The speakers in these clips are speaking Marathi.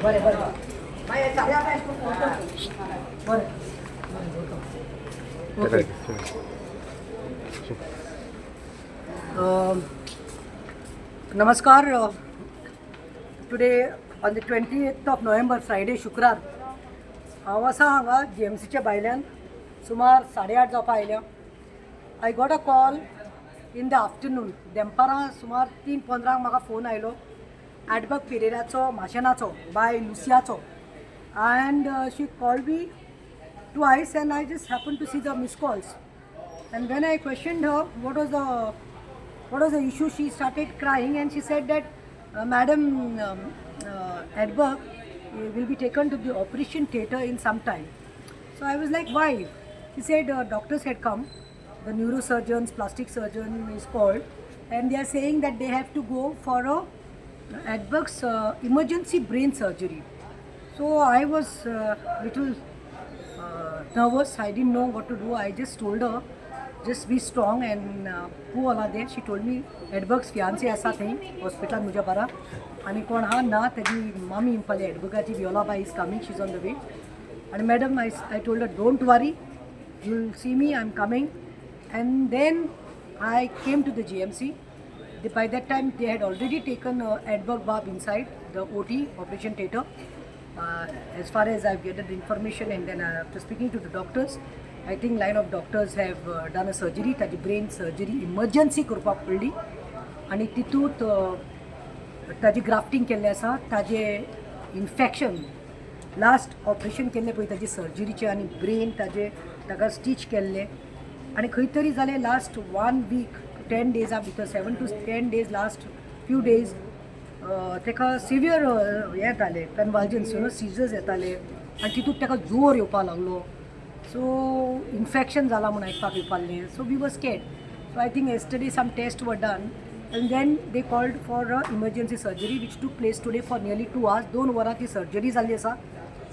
बरें बरें मागीर साडे बरें ओके. नमस्कार. Today on the 28th of November Friday शुक्रार हांव आसा हांगा GMCच्या भायल्यान सुमार 8:30 जावपा आयल्या. I got a call in the afternoon दनपारां सुमार 3:15 म्हाका फोन आयलो एडवर्क पेरेराचो माशेनाचो बाय लुसियाचो and she called me twice and I just happened to see the missed calls, and when I questioned her what was the issue, she started crying and she said that madam, Edberg will be taken to the operation theatre in some time. So I was like, why? She said doctors had come, the neurosurgeons, plastic surgeon is called, and they are saying that they have to go for a Edberg's emergency brain surgery. So I was little nervous. I didn't know what to do. I just told her, just be strong, and who all are there? She told me Edberg's fiancé आसा थंय हॉस्पिटलान म्हज्या बारा आनी कोण हा ना तेजी मामी इम्फाले एडवर्गाची वियोलाबाई is coming, she is on the way. And madam, I told her, don't worry, you'll see me, I'm coming. And then I came to the GMC. By that time they had already taken Edberg Bab inside the OT, operation theatre. As far as I've gathered information, and then after speaking to the doctors, I think line of doctors have done a surgery, ताजी brain surgery emergency करपाक पडली आनी तितूंत ताजी ग्राफ्टिंग केल्लें आसा, ताजे इन्फेक्शन लास्ट ऑपरेशन केल्लें पळय ताजी सर्जरीचें आनी ब्रेन ताका स्टीच केल्लें आनी खंय तरी जालें लास्ट 1 week 10 days भितर 7 to 10 days last few days ताका सिवियर हें येताले कन्वल्जन्स सिजर्स येताले आनी तितूंत ताका जोर येवपाक लागलो. सो इन्फेक्शन जाला म्हूण आयकपाक येवपालें. So we were scared. So I think yesterday some tests were done and then they called for a emergency surgery which took place today for nearly 2 hours. 2 वरां ती सर्जरी जाल्ली आसा.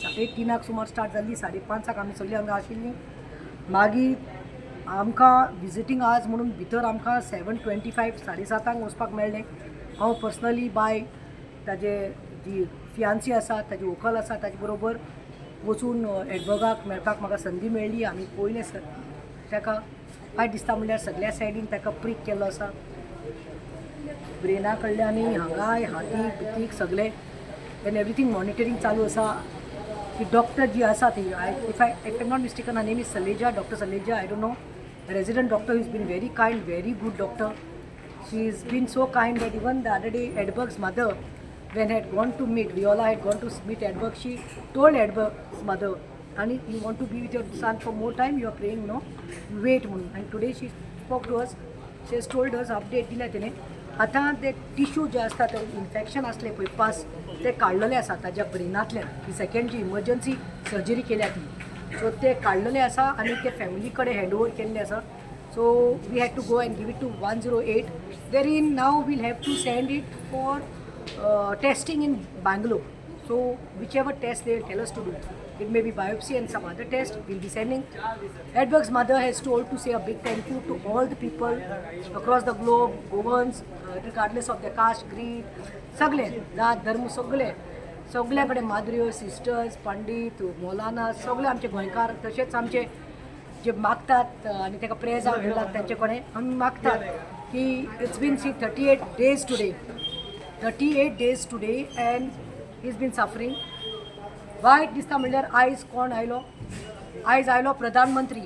3:30 सुमार स्टार्ट जाल्ली, 5:30 आमी सगळीं हांगा आशिल्लीं. मागीर आमकां विजिटींग आज म्हणून भितर आमकां 7:25 7:30 वचपाक मेळ्ळें. हांव पर्सनली बाय ताजे जी फियान्सी आसा ताजी व्हंकल आसा ताजे बरोबर वचून एडवर्गाक मेळपाक म्हाका संदी मेळ्ळी. आमी पयलें ताका काय दिसता म्हणल्यार सगळ्या सायडीन ताका प्रीक केल्लो आसा, ब्रेना कडल्यान आनी हांगाय हातीक बितीक सगळें, एन एवरीथींग मॉनिटरींग चालू आसा. ती डॉक्टर जी आसा ती if am not mistaken her name is Saleja, doctor Saleja, I don't know. Resident doctor is been very kind, very good doctor. She has been so kind that even the other day Edberg's mother, when had gone to meet, Viola had gone to meet Edberg, she told Edberg's mother, honey, you want to be with your son for more time, you are praying, no? Wait, and today she spoke to us, she has told us, update दिला तिने. आता ते टिश्यू जे असतात ते इन्फेक्शन असले पळय पास ते काडलेले आसा ताज्या ब्रेनांतल्यान. ही सेकंड जी इमर्जन्सी सर्जरी केल्या ती, सो ते काडलेले आसा आनी ते फॅमिली कडेन हँडओवर केल्ले आसा. So we had to go and give it to 108. Therein now we'll have to send it for testing in Bangalore. So whichever test they will tell us to do, it may be biopsy and some other test we'll be sending. Edberg's mother has told to say a big thank you to all the people across the globe, Goans, regardless of their caste, creed, सगळे जात धर्म सगळे कडेन माद्र्यो, सिस्टर्स, पंडीत, मौलाना सगळे आमचे गोंयकार, तशेंच आमचे जे मागतात आनी ताका प्रेज घालतात तांचे कडेन आमी मागतात की it's been 38 days today and he is been suffering. वायट दिसता म्हणल्यार आयज कोण आयलो? आयज आयलो प्रधानमंत्री,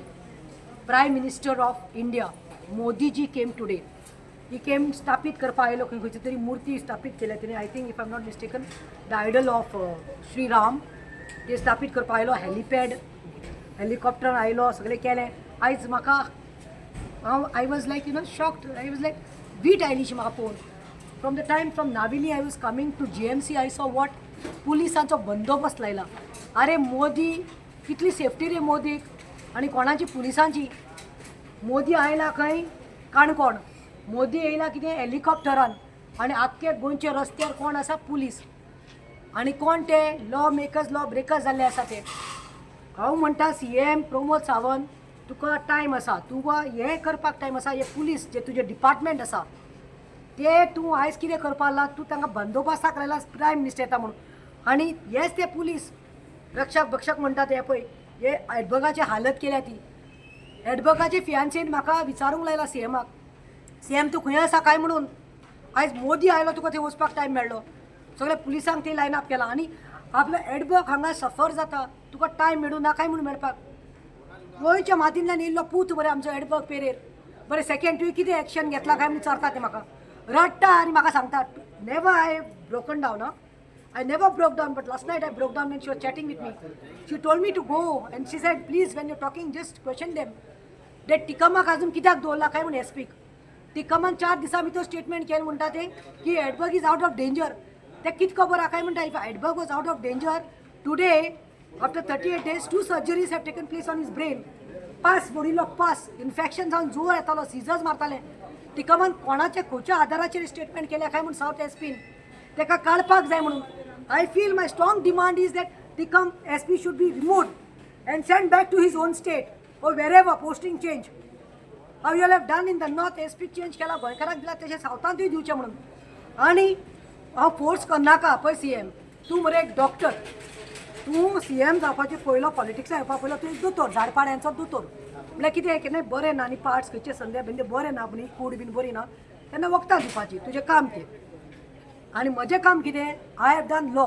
प्रायम मिनिस्टर ऑफ इंडिया, मोदीजी केम टुडे. ही केम स्थापीत करपाक आयलो, खंयची तरी मूर्ती स्थापीत केल्या तिने. I think if I am not mistaken the idol of Shri Ram ते स्थापीत करपाक आयलो. हेलिपॅड, हेलिकॉप्टर आयलो, सगळें केलें. आयज म्हाका I was like shocked. I was like वीट आयलीशी म्हाका पळोवन. From the time from Navelim I was coming to GMC, I saw what पुलिसांचो बंदोबस्त लायला. अरे मोदी, कितली सेफ्टी रे मोदीक, आनी कोणाची? पुलिसांची. मोदी आयला खंय काणकोण, मोदी येयला कितें हेलिकॉप्टरान, आनी आख्खे गोंयचे रस्त्यार कोण आसा? पुलीस. आनी कोण ते लॉ मेकर्स, लॉ ब्रेकर्स जाल्ले आसा ते. हांव म्हणटा CM प्रमोद सावंत, तुका टायम आसा, तुका हें करपाक टायम आसा. हे पुलीस जे तुजे डिपार्टमेंट आसा ते तूं आयज कितें करपाक लाग? तूं तांकां बंदोबस्ताक लायला प्रायम मिनिस्टर येता म्हणून. आणि हेच ते पुलीस रक्षक भक्षक म्हणटा ते पळय हे एडबगाची हालत केल्या ती एडबगाचे फियान्सीन म्हाका विचारूंक लायला सीएमाक सीएम तूं खंय आसा काय म्हणून आयज मोदी आयलो तुका थंय वचपाक टायम मेळ्ळो सगळे पुलिसांक ते लायन अप केला आनी आपलो एडबग हांगा सफर जाता तुका टायम मेळूं ना काय म्हणून मेळपाक गोंयच्या मातींतल्यान येयल्लो पूत बरें आमचो एडबग पेरेर बरें सेकेंड तुवें कितें एक्शन घेतला काय म्हणून विचारता ते म्हाका रडटा आनी म्हाका सांगता never I broken down I never broke down, but last night I broke down when she was chatting with me. She told me to go and she said, please, when you're talking, just question them. That Tikamak अजून कित्याक दवरला काय म्हणून स्पीक टिकामान 4 दिसां भितर स्टेटमेंट केलें म्हणटा ते की एडबग इज आउट ऑफ डेंजर ते कित खबर आहा काय म्हणटा इफ एडबग was out of danger today after 38 days 2 surgeries have taken place on his brain. Pus मोडिल्लो पास इन्फेक्शन जावन जोर येतालो सिजर्स मारताले टिकामान कोणाच्या खंयच्या आधाराचेर स्टेटमेंट केल्या काय म्हणून सावथ एसपीन तेका काडपाक जाय म्हणून I feel my strong demand is that Tikam SP should be removed and sent back to his own state or wherever posting change. How you all have done in the north SP change केला गोंयकाराक दिला तशें सावथांतूय दिवचें म्हणून आनी हांव फोर्स करनाका पळय सीएम तूं मरे एक डॉक्टर तूं सीएम जावपाचे पयलो पॉलिटिक्सान येवपा पयलो तूं एक दोतोर झाडपाड्यांचो दोतोर म्हळ्यार कितें केन्नाय बरें ना आनी पार्ट्स खंयचे संदे बिंदे बरें ना आनी कूड बीन बरी ना तेन्ना वखदां दिवपाची तुजें काम तें आणि म्हजें काम कितें आय हॅव डन लॉ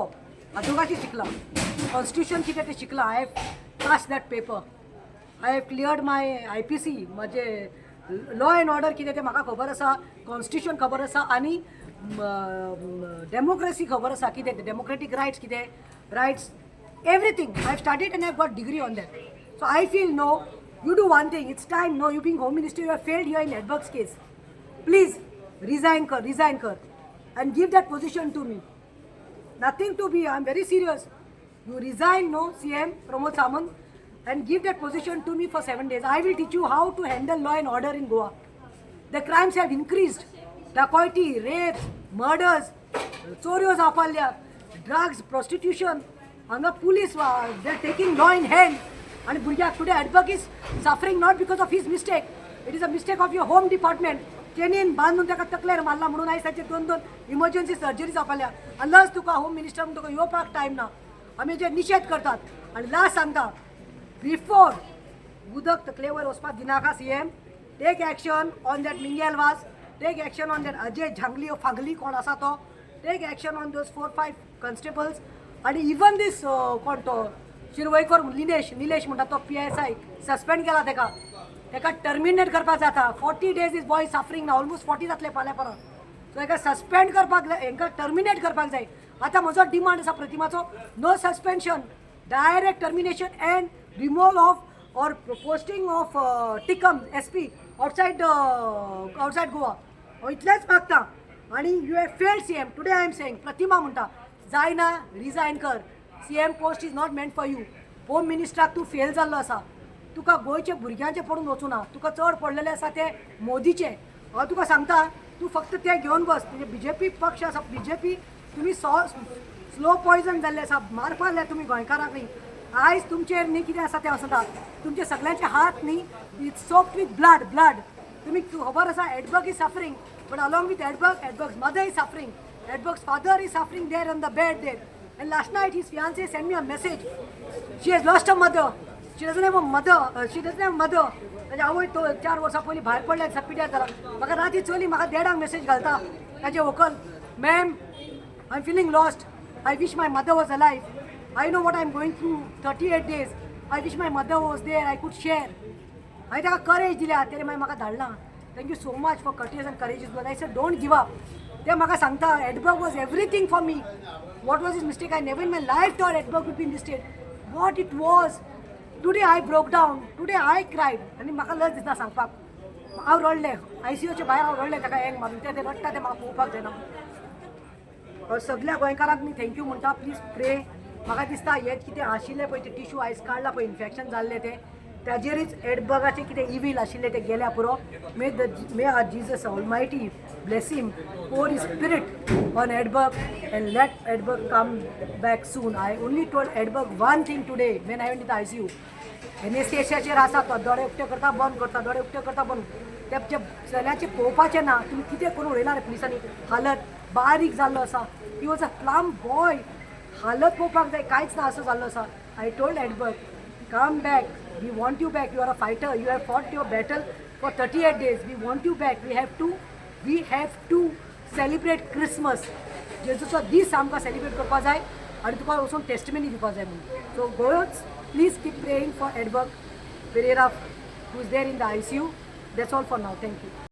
अदोगाची शिकला कॉन्स्टिट्यूशन कितें तें शिकला I have pass that paper I have cleared my IPC म्हजें लॉ एंड ऑर्डर कितें तें म्हाका खबर आसा कॉन्स्टिट्यूशन खबर आसा आनी डेमोक्रेसी खबर आसा कितें तें डेमोक्रेटीक रायट्स कितें rights everything I have started and I have got degree on that so I feel no you do one thing it's time no you being home minister you have failed here in एडबग्स केस प्लीज रिजायन कर and give that position to me. Nothing to be, I'm very serious. You resign, no, CM, Pramod Samant, and give that position to me for 7 days. I will teach you how to handle law and order in Goa. The crimes have increased. Dacoity, rapes, murders, chorios apalya, drugs, prostitution. And the police, they're taking law in hand. And today Adbag is suffering not because of his mistake. It is a mistake of your home department. चेनीन बांधून ताका तकलेर मारला म्हणून आयज ताचे 2 इमर्जन्सी सर्जरी जावपाल्या आनी लस तुका होम मिनिस्टर म्हणून तुका येवपाक टायम ना आमी जे निशेध करतात आनी लास्ट सांगता बिफोर उदक तकलेवर वचपाक दिनाका CM take action on that मिंगेलवास take action on that Ajay झांगली ओ फागली कोण आसा तो take action on those 4-5 constables आनी इवन दीस कोण तो शिरवयकर निलेश म्हणटा तो PSI सस्पेंड केला तेका टर्मिनेट करपाक जाता 40 days इज बॉय सफरींग ना ऑलमोस्ट 40 जातले फाल्यां परत सो हेका सस्पेंड करपाक हेंका टर्मिनेट करपाक जाय आतां म्हजो डिमांड आसा प्रतिमाचो no suspension direct termination and removal of or posting of Tikam SP outside Goa हांव इतलेंच मागता आनी you have failed CM today I am saying Pratima म्हणटा जायना रिजायन कर CM post is not meant for you home मिनिस्टराक तूं फेल जाल्लो आसा तुका गोंयच्या भुरग्यांचे पडून वचूं ना तुका चड पडलेले आसा ते मोदीचे हांव तुका सांगता तूं फक्त ते घेवन बस तुजे BJP पक्ष आसा BJP तुमी स्लो पॉयजन जाल्ले आसा मारपाक लाय तुमी गोंयकारांक न्ही आयज तुमचेर न्ही कितें आसा तें आसता तुमचे सगळ्यांचे हात न्ही इट्स सोक्ड विथ ब्लड तुमी खबर आसा Edberg is suffering but along with Edberg's mother is suffering Edberg's father is suffering there on the bed there and last night his fiancé sent me a message she has lost her mother she doesn't have a mother ताजे आवय तो 4 वर्सां पयलीं भायर पडल्या सपिड्यार जाला म्हाका राती चली म्हाका देडांक मेसेज घालता ताजे व्हंकल ma'am I am feeling lost I wish my mother was alive I know what I am going through 38 days I wish my mother was there I could share हांवें ताका करेज दिल्या तेणे मागीर म्हाका धाडलां thank you so much for courteous and courageous but I said don't give up ते म्हाका सांगता Edberg was everything for me what was is mistake I never in my life thought Edberg would be in this state what it was today I broke down today I cried आनी म्हाका लज दिसता सांगपाक हांव रडलें ICUचे भायर हांव रडलें ताका हेंग मारून ते रडटा तें म्हाका पळोवपाक जायना सगळ्या गोंयकारांक न्ही थँक्यू म्हणटा प्लीज प्रे म्हाका दिसता हे कितें आशिल्लें पळय तें टिश्यू आयज काडला पळय इन्फेक्शन जाल्लें तें ताजेरच एडबगाचें कितें इवील आशिल्लें तें गेल्या पुरो मे Jesus ऑलमायटी bless him pour his spirit on Edberg and let Edberg come back soon. I only told Edberg one thing today when I went to the ICU. एनेस्थेशियाचेर आसा तो दोळे उक्ते करता बंद करता बंद त्या चल्याचे पळोवपाचें ना तुमी कितें करून उडयला रे पुलिसांनी हालत बारीक जाल्लो आसा he was a plum boy हालत पळोवपाक जाय कांयच ना असो जाल्लो आसा. I told Edberg come back, we want you back, you are a fighter, you have fought your battle for 38 days, we want you back, we have to celebrate Christmas. जेजूचो दीस आमकां सेलिब्रेट करपाक जाय आनी तुका वचून टेस्टमेनी दिवपाक जाय म्हणून. सो गोयच please keep praying for Edberg Pereira who is there in the ICU. That's all for now. Thank you.